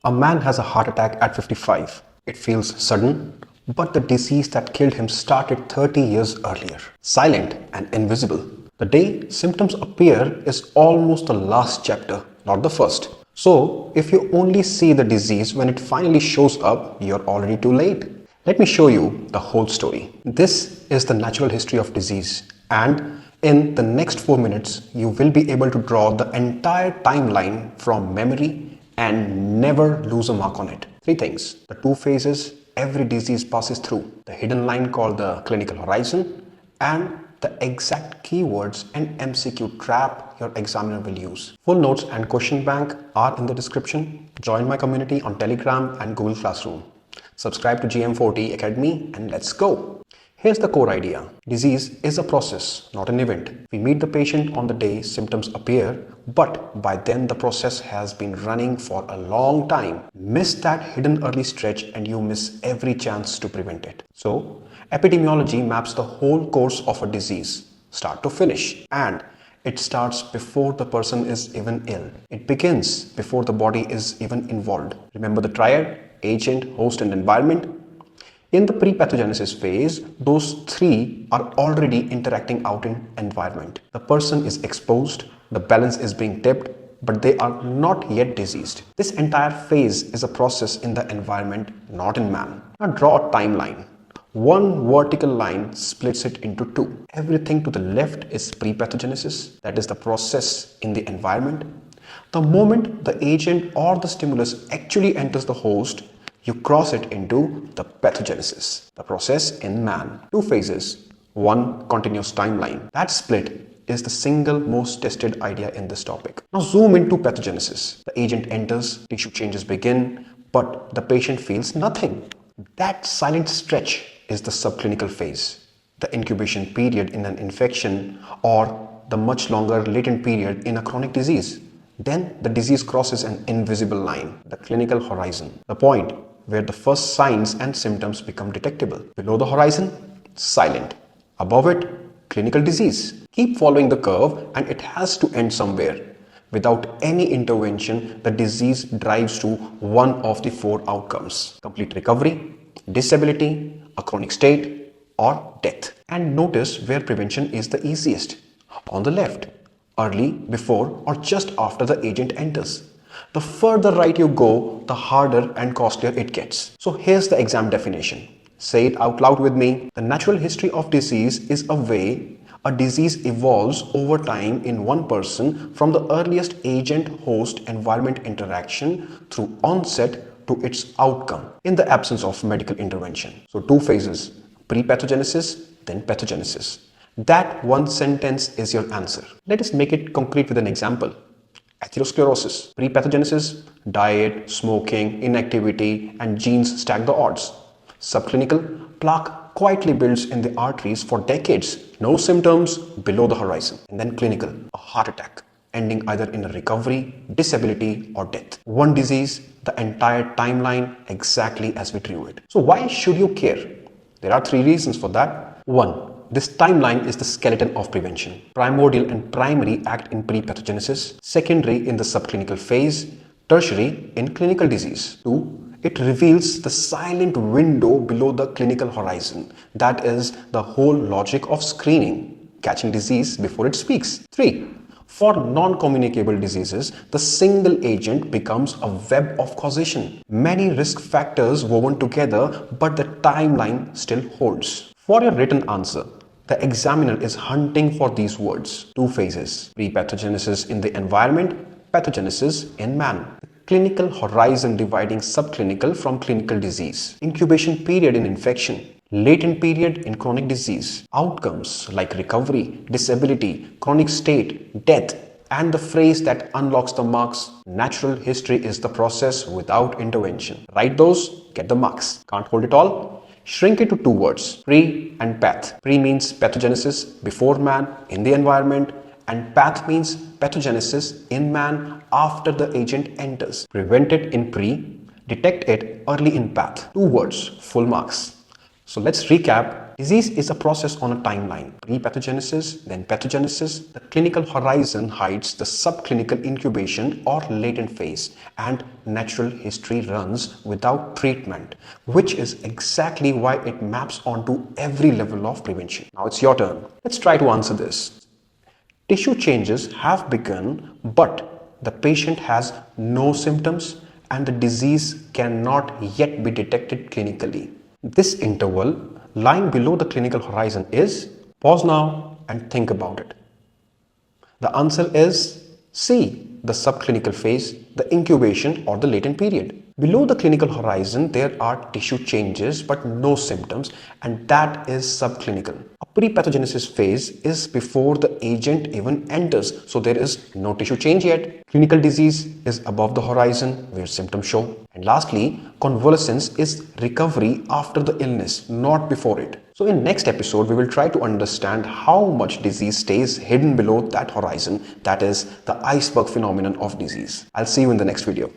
A man has a heart attack at 55. It feels sudden, but the disease that killed him started 30 years earlier. Silent and invisible. The day symptoms appear is almost the last chapter, not the first. So, if you only see the disease when it finally shows up, you're already too late. Let me show you the whole story. This is the natural history of disease, and in the next 4 minutes, you will be able to draw the entire timeline from memory and never lose a mark on it. 3 things. The 2 phases every disease passes through. The hidden line called the clinical horizon, and the exact keywords and MCQ trap your examiner will use. Full notes and question bank are in the description. Join my community on Telegram and Google Classroom. Subscribe to GM40 Academy and let's go. Here's the core idea. Disease is a process, not an event. We meet the patient on the day symptoms appear, but by then the process has been running for a long time. Miss that hidden early stretch and you miss every chance to prevent it. So, epidemiology maps the whole course of a disease, start to finish, and it starts before the person is even ill. It begins before the body is even involved. Remember the triad? Agent, host, and environment? In the pre-pathogenesis phase, those 3 are already interacting out in environment. The person is exposed, the balance is being tipped, but they are not yet diseased. This entire phase is a process in the environment, not in man. Now draw a timeline. One vertical line splits it into 2. Everything to the left is pre-pathogenesis, that is the process in the environment. The moment the agent or the stimulus actually enters the host, you cross it into the pathogenesis, the process in man. 2 phases, 1 continuous timeline. That split is the single most tested idea in this topic. Now zoom into pathogenesis. The agent enters, tissue changes begin, but the patient feels nothing. That silent stretch is the subclinical phase, the incubation period in an infection or the much longer latent period in a chronic disease. Then the disease crosses an invisible line, the clinical horizon, the point where the first signs and symptoms become detectable. Below the horizon, silent. Above it, clinical disease. Keep following the curve and it has to end somewhere. Without any intervention, the disease drives to one of the 4 outcomes: complete recovery, disability, a chronic state, or death. And notice where prevention is the easiest. On the left, early, before, or just after the agent enters. The further right you go, the harder and costlier it gets. So here's the exam definition. Say it out loud with me. The natural history of disease is a way a disease evolves over time in one person from the earliest agent-host environment interaction through onset to its outcome in the absence of medical intervention. So 2 phases, pre-pathogenesis, then pathogenesis. That one sentence is your answer. Let us make it concrete with an example. Atherosclerosis, pre-pathogenesis, diet, smoking, inactivity, and genes stack the odds. Subclinical, plaque quietly builds in the arteries for decades, no symptoms, below the horizon. And then clinical, a heart attack, ending either in a recovery, disability, or death. One disease, the entire timeline exactly as we drew it. So why should you care? There are 3 reasons for that. 1. This timeline is the skeleton of prevention. Primordial and primary act in pre-pathogenesis, secondary in the subclinical phase, tertiary in clinical disease. 2. It reveals the silent window below the clinical horizon. That is the whole logic of screening, catching disease before it speaks. 3. For non-communicable diseases, the single agent becomes a web of causation. Many risk factors woven together, but the timeline still holds. For your written answer, the examiner is hunting for these words. 2 phases, pre-pathogenesis in the environment, pathogenesis in man. Clinical horizon dividing subclinical from clinical disease. Incubation period in infection. Latent period in chronic disease. Outcomes like recovery, disability, chronic state, death. And the phrase that unlocks the marks, natural history is the process without intervention. Write those, get the marks. Can't hold it all? Shrink it to 2 words, pre and path. Pre means pathogenesis before man in the environment, and path means pathogenesis in man after the agent enters. Prevent it in pre, detect it early in path. 2 words, full marks. So let's recap Disease is a process on a timeline. Pre-pathogenesis, then pathogenesis. The clinical horizon hides the subclinical incubation or latent phase, and natural history runs without treatment, which is exactly why it maps onto every level of prevention. Now it's your turn. Let's try to answer this. Tissue changes have begun, but the patient has no symptoms and the disease cannot yet be detected clinically. This interval lying below the clinical horizon is, pause now and think about it. The answer is C, the subclinical phase, the incubation or the latent period. Below the clinical horizon, there are tissue changes but no symptoms, and that is subclinical. A pre-pathogenesis phase is before the agent even enters, so there is no tissue change yet. Clinical disease is above the horizon where symptoms show. And lastly, convalescence is recovery after the illness, not before it. So in next episode, we will try to understand how much disease stays hidden below that horizon, that is the iceberg phenomenon of disease. I'll see you in the next video.